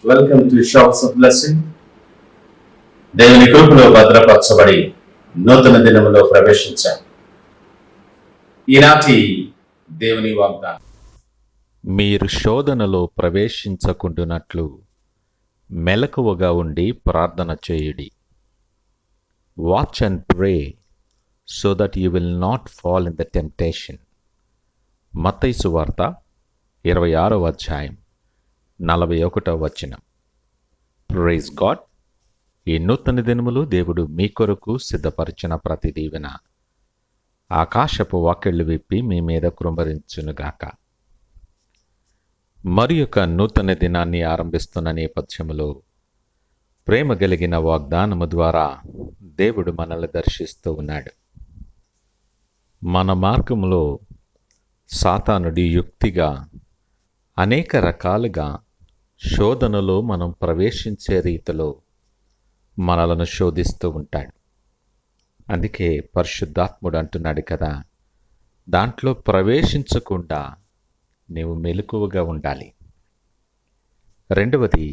Welcome to shops of blessing. దేవుని కృపలో భద్రపరచబడి నూతన దినములో ప్రవేశించాం. ఈనాటి దేవుని వాగ్దానం, మీరు శోధనలో ప్రవేశించకుండునట్లు మెలకువగా ఉండి ప్రార్థన చేయుడి. Watch and pray so that you will not fall in the temptation. మత్తయి సువార్త 26వ అధ్యాయం 41వ వచనం. Praise God. ఈ నూతన దినములు దేవుడు మీ కొరకు సిద్ధపరిచిన ప్రతి దీవెన ఆకాశపు వాకిళ్లు విప్పి మీ మీద కృంభరించునుగాక. మరి యొక్క నూతన దినాన్ని ఆరంభిస్తున్న నేపథ్యములో ప్రేమ కలిగిన వాగ్దానము ద్వారా దేవుడు మనల్ని దర్శిస్తూ ఉన్నాడు. మన మార్గంలో సాతానుడి యుక్తిగా అనేక రకాలుగా శోధనలో మనం ప్రవేశించే రీతిలో మనలను శోధిస్తూ ఉంటాడు. అందుకే పరిశుద్ధాత్ముడు అంటున్నాడు కదా, దాంట్లో ప్రవేశించకుండా నీవు మెలకువగా ఉండాలి. రెండవది,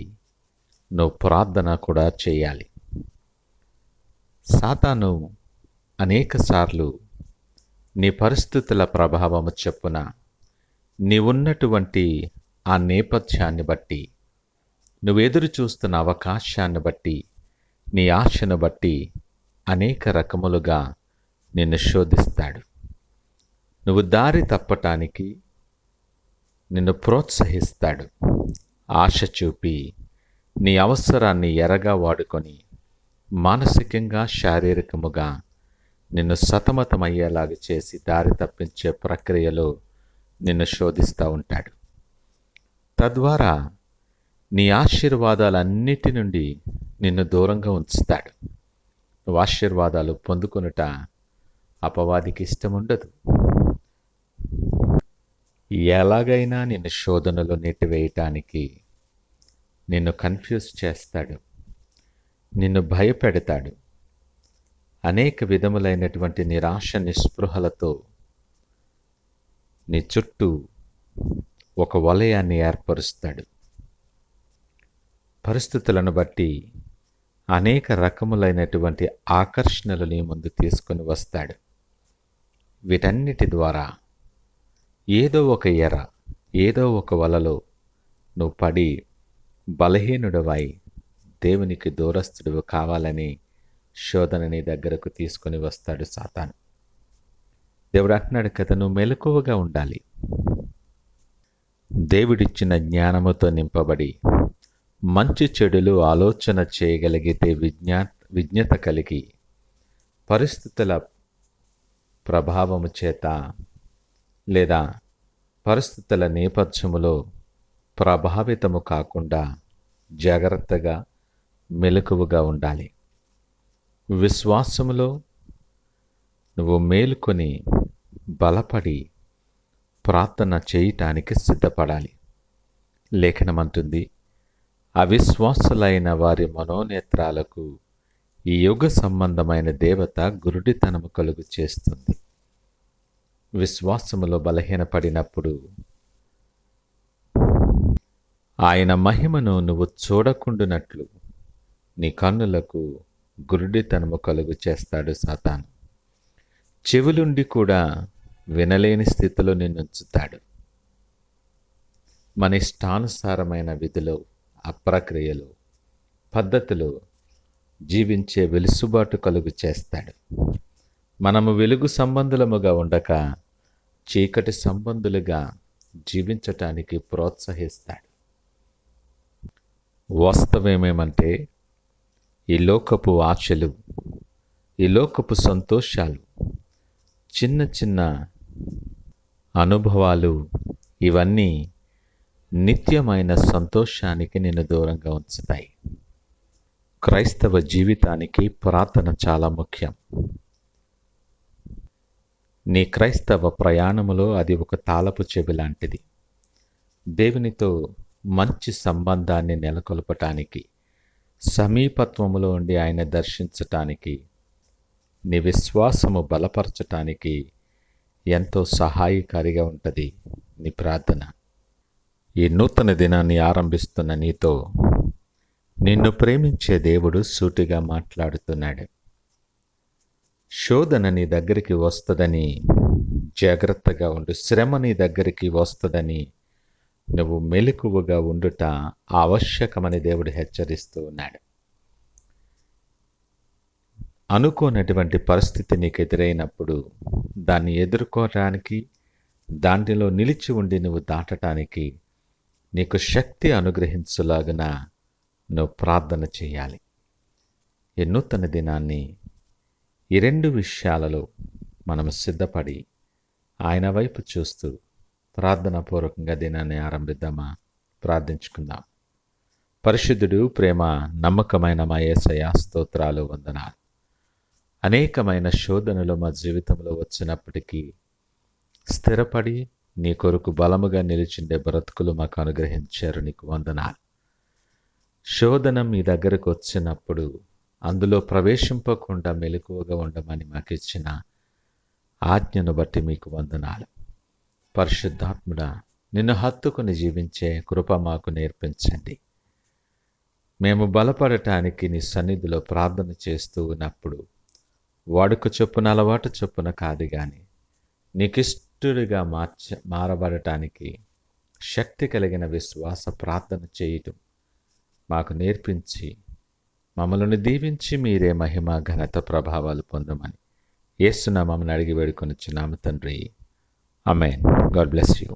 నువ్వు ప్రార్థన కూడా చేయాలి. సాతాను అనేకసార్లు నీ పరిస్థితుల ప్రభావము చొప్పున నీవున్నటువంటి ఆ నేపథ్యాన్ని బట్టి, నువ్వు ఎదురు చూస్తున్న అవకాశాన్ని బట్టి, నీ ఆశను బట్టి అనేక రకములుగా నిన్ను శోధిస్తాడు. నువ్వు దారి తప్పటానికి నిన్ను ప్రోత్సహిస్తాడు. ఆశ చూపి నీ అవసరాన్ని ఎరగా వాడుకొని మానసికంగా శారీరకముగా నిన్ను సతమతమయ్యేలాగా చేసి దారి తప్పించే ప్రక్రియలో నిన్ను శోధిస్తూ ఉంటాడు. తద్వారా నీ ఆశీర్వాదాలన్నిటి నుండి నిన్ను దూరంగా ఉంచుతాడు. నువ్వు ఆశీర్వాదాలు పొందుకొనుట అపవాదికి ఇష్టముండదు. ఎలాగైనా నిన్ను శోధనలో నెట్టివేయటానికి నిన్ను కన్ఫ్యూజ్ చేస్తాడు, నిన్ను భయపెడతాడు. అనేక విధములైనటువంటి నిరాశ నిస్పృహలతో నీ చుట్టూ ఒక వలయాన్ని ఏర్పరుస్తాడు. పరిస్థితులను బట్టి అనేక రకములైనటువంటి ఆకర్షణలు నీ ముందు తీసుకొని వస్తాడు. వీటన్నిటి ద్వారా ఏదో ఒక ఎర, ఏదో ఒక వలలో నువ్వు పడి బలహీనుడవై దేవునికి దూరస్తుడు కావాలని శోధన నీ దగ్గరకు తీసుకొని వస్తాడు సాతాను. దేవుడు అంటున్నాడు కదా, నువ్వు మెలకువగా ఉండాలి. దేవుడిచ్చిన జ్ఞానముతో నింపబడి మంచి చెడులు ఆలోచన చేయగలిగితే విజ్ఞత కలిగి పరిస్థితుల ప్రభావము చేత లేదా పరిస్థితుల నేపథ్యములో ప్రభావితము కాకుండా జాగ్రత్తగా మెలకువగా ఉండాలి. విశ్వాసములో నువ్వు మేలుకొని బలపడి ప్రార్థన చేయటానికి సిద్ధపడాలి. లేఖనమంటుంది, అవిశ్వాసులైన వారి మనోనేత్రాలకు ఈ యుగ సంబంధమైన దేవత గురుడితనము కలుగు చేస్తుంది. విశ్వాసములో బలహీనపడినప్పుడు ఆయన మహిమను నువ్వు చూడకుండునట్లు నీ కన్నులకు గురుడితనము కలుగు చేస్తాడు సాతాను. చెవులుండి కూడా వినలేని స్థితిలో నిన్నుంచుతాడు. మన ఇష్టానుసారమైన విధిలో, అప్రక్రియలో, పద్ధతిలో జీవించే వెలుసుబాటు కలుగు చేస్తాడు. మనము వెలుగు సంబంధులముగా ఉండక చీకటి సంబంధులుగా జీవించటానికి ప్రోత్సహిస్తాడు. వాస్తవమేమంటే, ఈ లోకపు ఆశలు, ఈ లోకపు సంతోషాలు, చిన్న చిన్న అనుభవాలు, ఇవన్నీ నిత్యమైన సంతోషానికి నిన్ను దూరంగా ఉంచుతాయి. క్రైస్తవ జీవితానికి ప్రార్థన చాలా ముఖ్యం. నీ క్రైస్తవ ప్రయాణములో అది ఒక తాళపు చెవి లాంటిది. దేవునితో మంచి సంబంధాన్ని నెలకొల్పటానికి, సమీపత్వములో ఉండి ఆయన దర్శించటానికి, నీ విశ్వాసము బలపరచటానికి ఎంతో సహాయకారిగా ఉంటుంది నీ ప్రార్థన. ఈ నూతన దినాన్ని ఆరంభిస్తున్న నీతో నిన్ను ప్రేమించే దేవుడు సూటిగా మాట్లాడుతున్నాడు. శోధన నీ దగ్గరికి వస్తుందని జాగ్రత్తగా ఉండు. శ్రమ నీ దగ్గరికి వస్తుందని నువ్వు మెలకువగా ఉండుట ఆవశ్యకమని దేవుడు హెచ్చరిస్తూ ఉన్నాడు. అనుకోనటువంటి పరిస్థితి నీకు ఎదురైనప్పుడు దాన్ని ఎదుర్కోవటానికి, దాంట్లో నిలిచి ఉండి నువ్వు దాటటానికి నీకు శక్తి అనుగ్రహించులాగున నువ్వు ప్రార్థన చేయాలి. ఈ నూతన దినాన్ని ఈ 2 విషయాలలో మనం సిద్ధపడి ఆయన వైపు చూస్తూ ప్రార్థనాపూర్వకంగా దినాన్ని ఆరంభిద్దామా? ప్రార్థించుకుందాం. పరిశుద్ధుడు, ప్రేమ నమ్మకమైన మా యేసయ్య, స్తోత్రాలు, వందనాలు. అనేకమైన శోధనలు మా జీవితంలో వచ్చినప్పటికీ స్థిరపడి నీ కొరకు బలముగా నిలిచిండే బ్రతుకులు మాకు అనుగ్రహించారు. నీకు వందనాలు. శోధన మీ దగ్గరకు వచ్చినప్పుడు అందులో ప్రవేశింపకుండా మెలకువగా ఉండమని మాకు ఇచ్చిన ఆజ్ఞను బట్టి మీకు వందనాలు. పరిశుద్ధాత్ముడా, నిన్ను హత్తుకుని జీవించే కృప మాకు నేర్పించండి. మేము బలపడటానికి నీ సన్నిధిలో ప్రార్థన చేస్తూ ఉన్నప్పుడు వాడుక చొప్పున, అలవాటు చొప్పున కాదు కానీ నీకిష్టుడిగా మారబడటానికి శక్తి కలిగిన విశ్వాస ప్రార్థన చేయటం మాకు నేర్పించి మమ్మల్ని దీవించి మీరే మహిమ, ఘనత, ప్రభావాలు పొందమని యేసు నామమున అడిగి వేడుకొనుచున్నాము తండ్రి. ఆమేన్. God bless you.